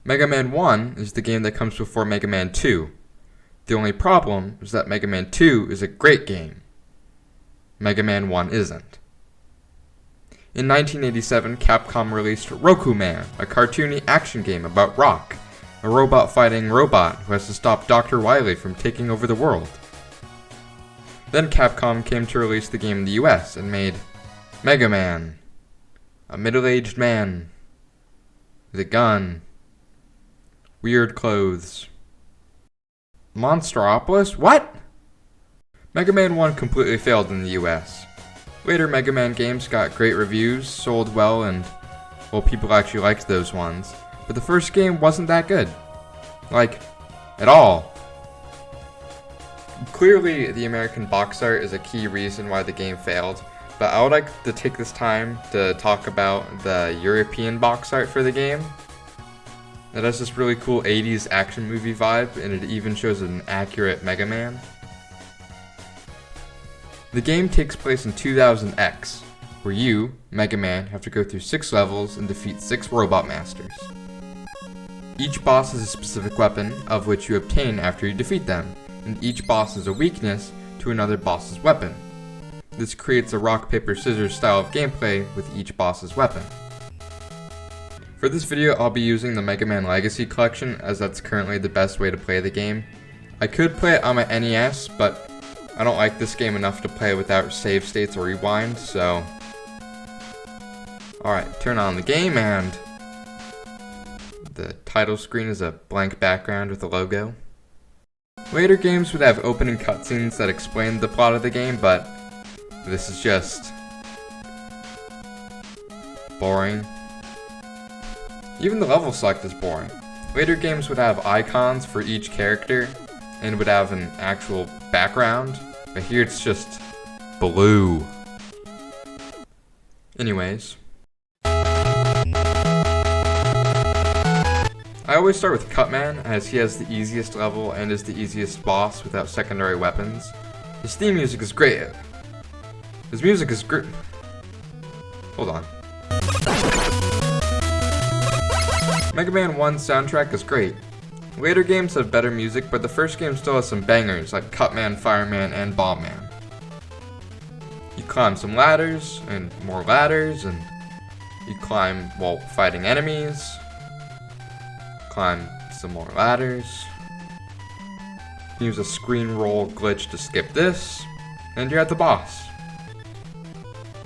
Mega Man 1 is the game that comes before Mega Man 2. The only problem is that Mega Man 2 is a great game. Mega Man 1 isn't. In 1987, Capcom released Roku Man, a cartoony action game about Rock, a robot-fighting robot who has to stop Dr. Wily from taking over the world. Then Capcom came to release the game in the US and made Mega Man, a middle-aged man with a gun, weird clothes. Monsteropolis? What? Mega Man 1 completely failed in the US. Later Mega Man games got great reviews, sold well, and, well, people actually liked those ones. But the first game wasn't that good. Like, at all. Clearly, the American box art is a key reason why the game failed, but I would like to take this time to talk about the European box art for the game. It has this really cool 80s action movie vibe, and it even shows an accurate Mega Man. The game takes place in 2000X, where you, Mega Man, have to go through 6 levels and defeat 6 robot masters. Each boss has a specific weapon, of which you obtain after you defeat them, and each boss has a weakness to another boss's weapon. This creates a rock, paper, scissors style of gameplay with each boss's weapon. For this video, I'll be using the Mega Man Legacy Collection, as that's currently the best way to play the game. I could play it on my NES, but I don't like this game enough to play without save states or rewind, so... Alright, turn on the game, and the title screen is a blank background with a logo. Later games would have opening cutscenes that explain the plot of the game, but this is just boring. Even the level select is boring. Later games would have icons for each character and would have an actual background, but here it's just blue. Anyways. I always start with Cutman, as he has the easiest level and is the easiest boss without secondary weapons. His theme music is great. His music is great. Hold on. Mega Man 1's soundtrack is great. Later games have better music, but the first game still has some bangers like Cutman, Fireman, and Bombman. You climb some ladders, and more ladders, and you climb while fighting enemies. Climb some more ladders. Use a screen roll glitch to skip this, and you're at the boss.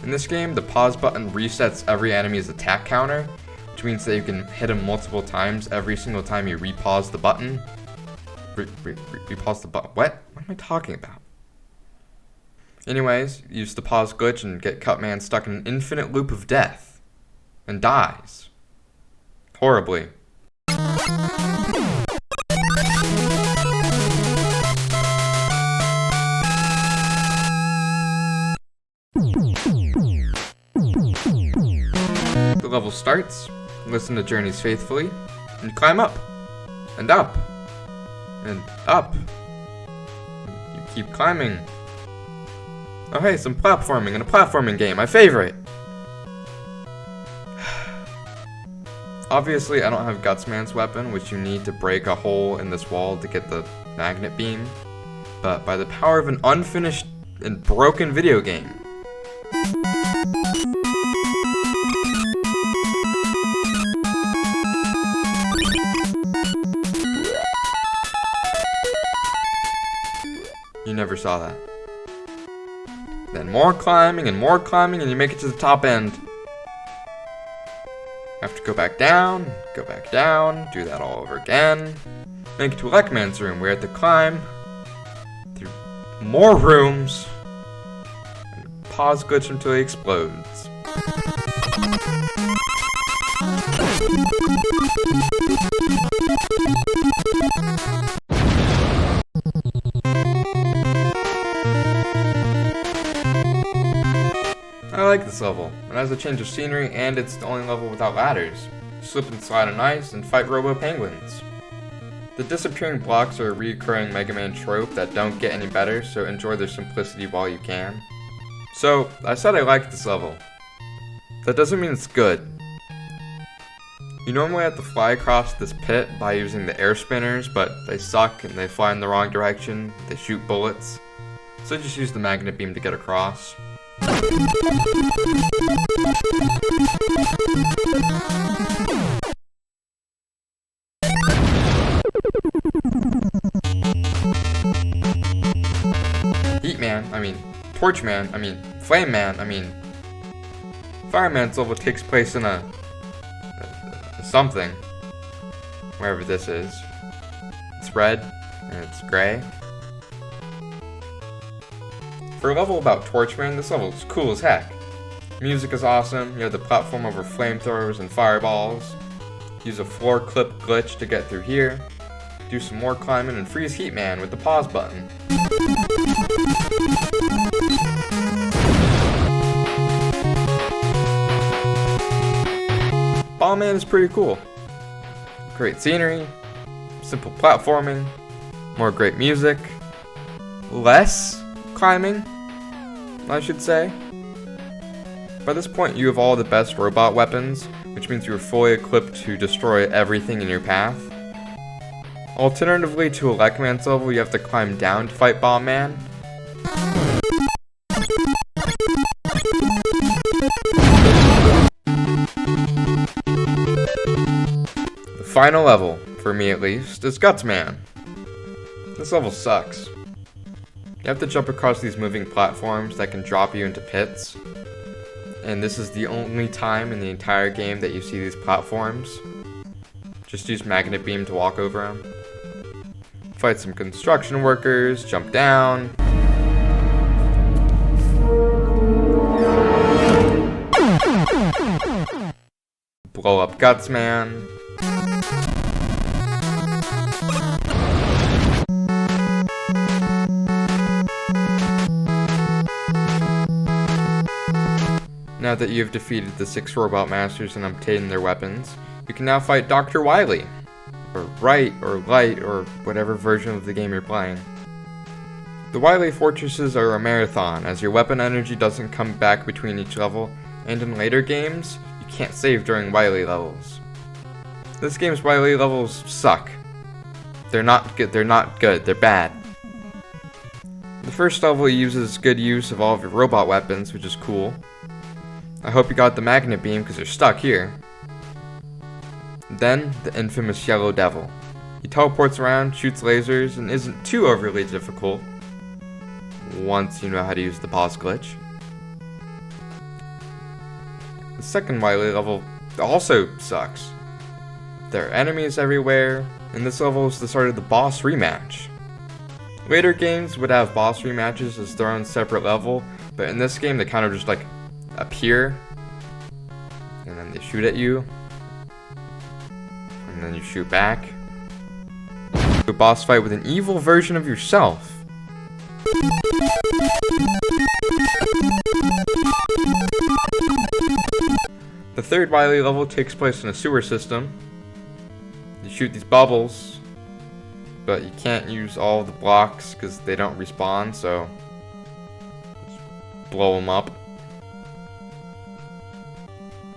In this game, the pause button resets every enemy's attack counter, which means that you can hit him multiple times every single time you repause the button. Repause the button. What am I talking about? Anyways, use the pause glitch and get Cutman stuck in an infinite loop of death. And dies. Horribly. The level starts, listen to journeys faithfully, and climb up, and up, and up. You keep climbing. Oh hey, some platforming in a platforming game, my favorite! Obviously, I don't have Gutsman's weapon, which you need to break a hole in this wall to get the magnet beam, but by the power of an unfinished and broken video game. You never saw that. Then more climbing, and you make it to the top end. Have to go back down, do that all over again. Make it to Lekman's room. We have to climb through more rooms and pause glitch until he explodes. I like this level. It has a change of scenery, and it's the only level without ladders. Slip and slide on ice and fight robo-penguins. The disappearing blocks are a recurring Mega Man trope that don't get any better, so enjoy their simplicity while you can. So, I said I liked this level. That doesn't mean it's good. You normally have to fly across this pit by using the air spinners, but they suck and they fly in the wrong direction, they shoot bullets. So just use the magnet beam to get across. Heat Man, Torch Man, Flame Man, Fireman's level takes place in a something, wherever this is. It's red and it's gray. For a level about Torchman, this level is cool as heck. Music is awesome, you have the platform over flamethrowers and fireballs. Use a floor clip glitch to get through here. Do some more climbing and freeze Heat Man with the pause button. Bomb Man is pretty cool. Great scenery, simple platforming, more great music, less climbing, I should say. By this point you have all the best robot weapons, which means you are fully equipped to destroy everything in your path. Alternatively to Elect Man's level, you have to climb down to fight Bomb Man. The final level, for me at least, is Guts Man. This level sucks. You have to jump across these moving platforms that can drop you into pits. And this is the only time in the entire game that you see these platforms. Just use Magnet Beam to walk over them. Fight some construction workers, jump down. Blow up Guts Man. Now that you have defeated the 6 robot masters and obtained their weapons, you can now fight Dr. Wily, or Right, or Light, or whatever version of the game you're playing. The Wily fortresses are a marathon, as your weapon energy doesn't come back between each level, and in later games, you can't save during Wily levels. This game's Wily levels suck. They're not good, they're bad. The first level uses good use of all of your robot weapons, which is cool. I hope you got the magnet beam because you're stuck here. Then, the infamous Yellow Devil. He teleports around, shoots lasers, and isn't too overly difficult once you know how to use the pause glitch. The second Wily level also sucks. There are enemies everywhere, and this level is the start of the boss rematch. Later games would have boss rematches as their own separate level, but in this game they kind of just like appear, and then they shoot at you, and then you shoot back. A boss fight with an evil version of yourself. The third Wily level takes place in a sewer system. You shoot these bubbles, but you can't use all the blocks because they don't respawn, so just blow them up.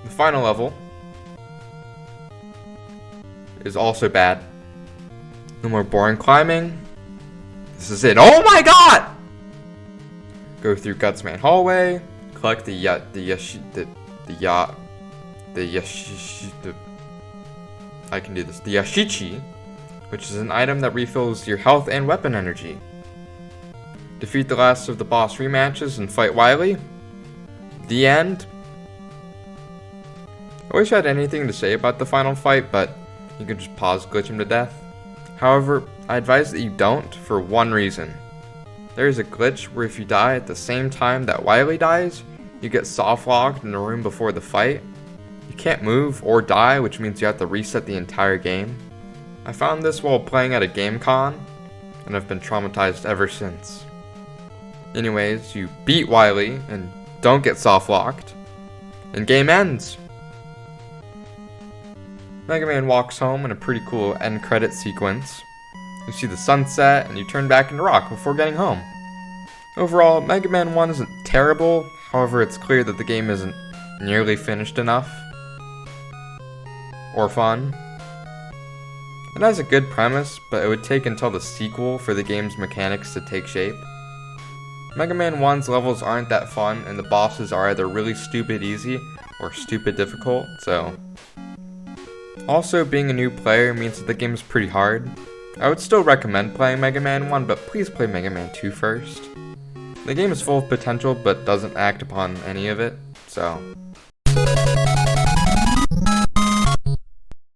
The final level is also bad. No more boring climbing. This is it. Oh my god! Go through Gutsman hallway. Collect the Yashichi, which is an item that refills your health and weapon energy. Defeat the last of the boss rematches and fight Wily. The end. I wish I had anything to say about the final fight, but you can just pause glitch him to death. However, I advise that you don't for one reason. There is a glitch where if you die at the same time that Wily dies, you get soft locked in the room before the fight. You can't move or die, which means you have to reset the entire game. I found this while playing at a game con, and I've been traumatized ever since. Anyways, you beat Wily and don't get soft locked, and game ends. Mega Man walks home in a pretty cool end credit sequence. You see the sunset and you turn back into rock before getting home. Overall, Mega Man 1 isn't terrible, however it's clear that the game isn't nearly finished enough. or fun. It has a good premise, but it would take until the sequel for the game's mechanics to take shape. Mega Man 1's levels aren't that fun, and the bosses are either really stupid easy or stupid difficult, so... Also, being a new player means that the game is pretty hard. I would still recommend playing Mega Man 1, but please play Mega Man 2 first. The game is full of potential, but doesn't act upon any of it, so...